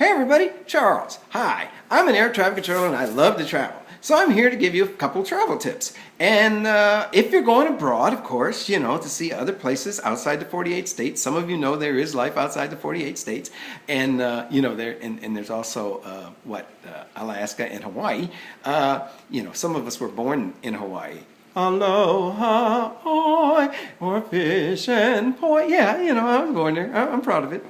Hey everybody, Charles. Hi, I'm an air traffic controller and I love to travel. So I'm here to give you a couple travel tips. And if you're going abroad, of course, to see other places outside the 48 states. Some of you know there is life outside the 48 states. And, and there's also, Alaska and Hawaii. Some of us were born in Hawaii. Aloha, oi, or fish and poi. Yeah, I was born there. I'm proud of it.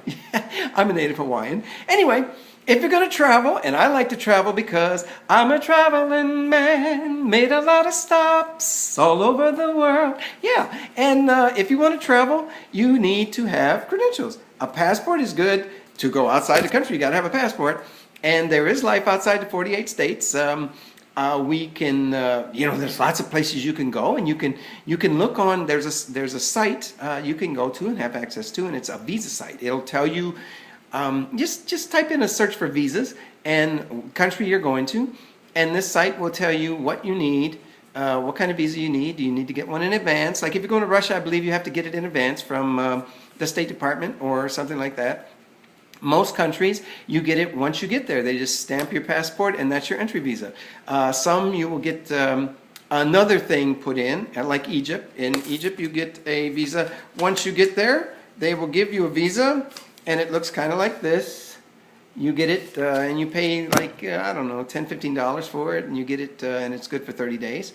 I'm a native Hawaiian. Anyway, if you're going to travel, and I like to travel because I'm a traveling man, made a lot of stops all over the world. Yeah, and if you want to travel, you need to have credentials. A passport is good to go outside the country. You got to have a passport. And there is life outside the 48 states. We can, there's lots of places you can go, and you can look on. There's a site you can go to and have access to, and it's a visa site. It'll tell you, just type in a search for visas and country you're going to, and this site will tell you what you need, what kind of visa you need. Do you need to get one in advance? Like if you're going to Russia, I believe you have to get it in advance from the State Department or something like that. Most countries, you get it once you get there. They just stamp your passport and that's your entry visa. Some you will get another thing put in, like Egypt. In Egypt, you get a visa. Once you get there, they will give you a visa, and it looks kind of like this. You get it, and you pay like, I don't know, $10, $15 for it, and you get it, and it's good for 30 days.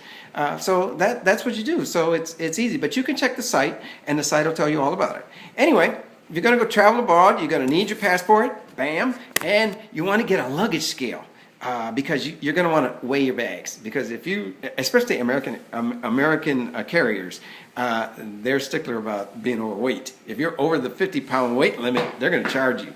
So that's what you do. So it's easy. But you can check the site, and the site will tell you all about it. Anyway, if you're going to go travel abroad, you're going to need your passport, bam, and you want to get a luggage scale because you're going to want to weigh your bags. Because if you, especially American carriers, they're stickler about being overweight. If you're over the 50-pound weight limit, they're going to charge you.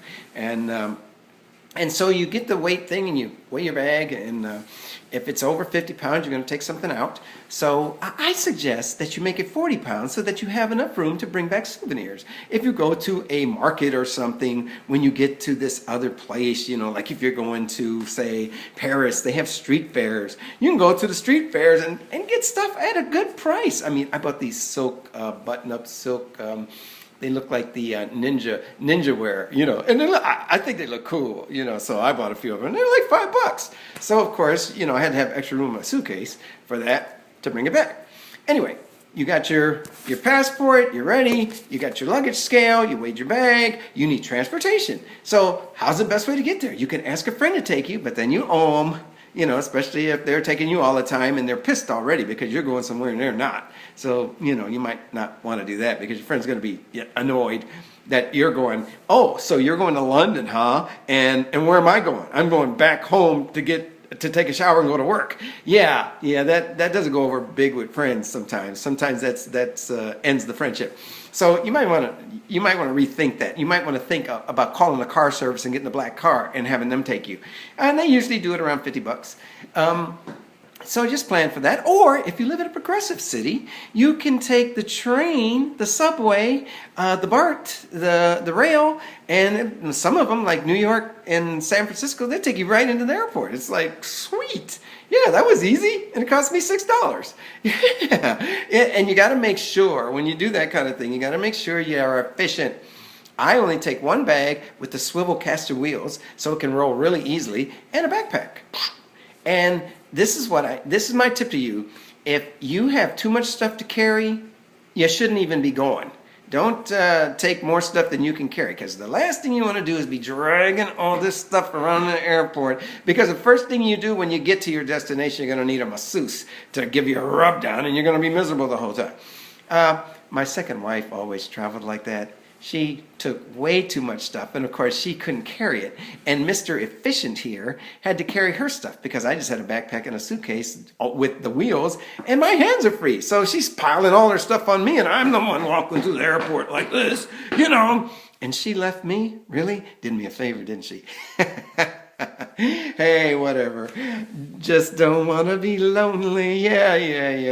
And so you get the weight thing and you weigh your bag, and if it's over 50 pounds, you're going to take something out. So I suggest that you make it 40 pounds so that you have enough room to bring back souvenirs. If you go to a market or something, when you get to this other place, like if you're going to, say, Paris, they have street fairs. You can go to the street fairs and get stuff at a good price. I mean, I bought these silk, button-up silk, they look like the ninja wear, and I think they look cool, so I bought a few of them. And they're like $5. So, of course, I had to have extra room in my suitcase for that to bring it back. Anyway, you got your passport, you're ready, you got your luggage scale, you weighed your bag, you need transportation. So how's the best way to get there? You can ask a friend to take you, but then you owe them. Especially if they're taking you all the time and they're pissed already because you're going somewhere and they're not. So, you might not want to do that because your friend's going to be annoyed that you're going, oh, so you're going to London, huh? And where am I going? I'm going back home to take a shower and go to work. Yeah, that doesn't go over big with friends sometimes. Sometimes that's ends the friendship. So you might want to rethink that. You might want to think about calling a car service and getting a black car and having them take you. And they usually do it around $50. So just plan for that. Or if you live in a progressive city, you can take the train, the subway, the BART, the rail, and some of them, like New York and San Francisco, they take you right into the airport. It's like, sweet. Yeah, that was easy, and it cost me $6. Yeah, and you got to make sure, when you do that kind of thing, you got to make sure you are efficient. I only take one bag with the swivel caster wheels so it can roll really easily, and a backpack. And this is my tip to you. If you have too much stuff to carry, you shouldn't even be going. Don't take more stuff than you can carry, because the last thing you want to do is be dragging all this stuff around the airport, because the first thing you do when you get to your destination, you're going to need a masseuse to give you a rub down, and you're going to be miserable the whole time. My second wife always traveled like that. She took way too much stuff, and of course she couldn't carry it. And Mr. Efficient here had to carry her stuff because I just had a backpack and a suitcase with the wheels, and my hands are free. So she's piling all her stuff on me, and I'm the one walking through the airport like this, And she left me, really? Did me a favor, didn't she? Hey, whatever. Just don't want to be lonely. Yeah.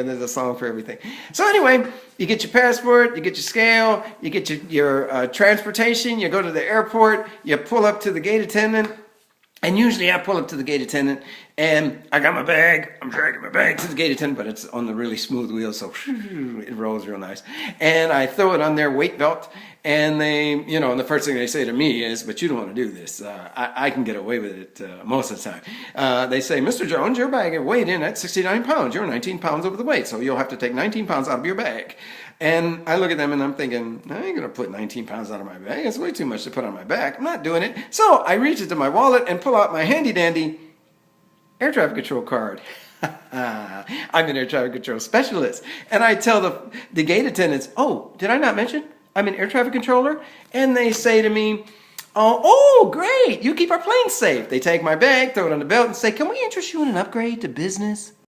There's a song for everything. So anyway, you get your passport, you get your scale, you get your transportation, you go to the airport, you pull up to the gate attendant, And usually I pull up to the gate attendant and I got my bag. I'm dragging my bag to the gate attendant, but it's on the really smooth wheel, so it rolls real nice. And I throw it on their weight belt, and they, and the first thing they say to me is, "But you don't want to do this. I can get away with it most of the time." They say, "Mr. Jones, your bag weighed in at 69 pounds. You're 19 pounds over the weight, so you'll have to take 19 pounds out of your bag." And I look at them and I'm thinking, I ain't gonna put 19 pounds out of my bag. It's way too much to put on my back. I'm not doing it. So I reach into my wallet and pull out my handy dandy air traffic control card. I'm an air traffic control specialist. And I tell the gate attendants, "Oh, did I not mention I'm an air traffic controller?" And they say to me, "Oh, great. You keep our planes safe." They take my bag, throw it on the belt and say, "Can we interest you in an upgrade to business?"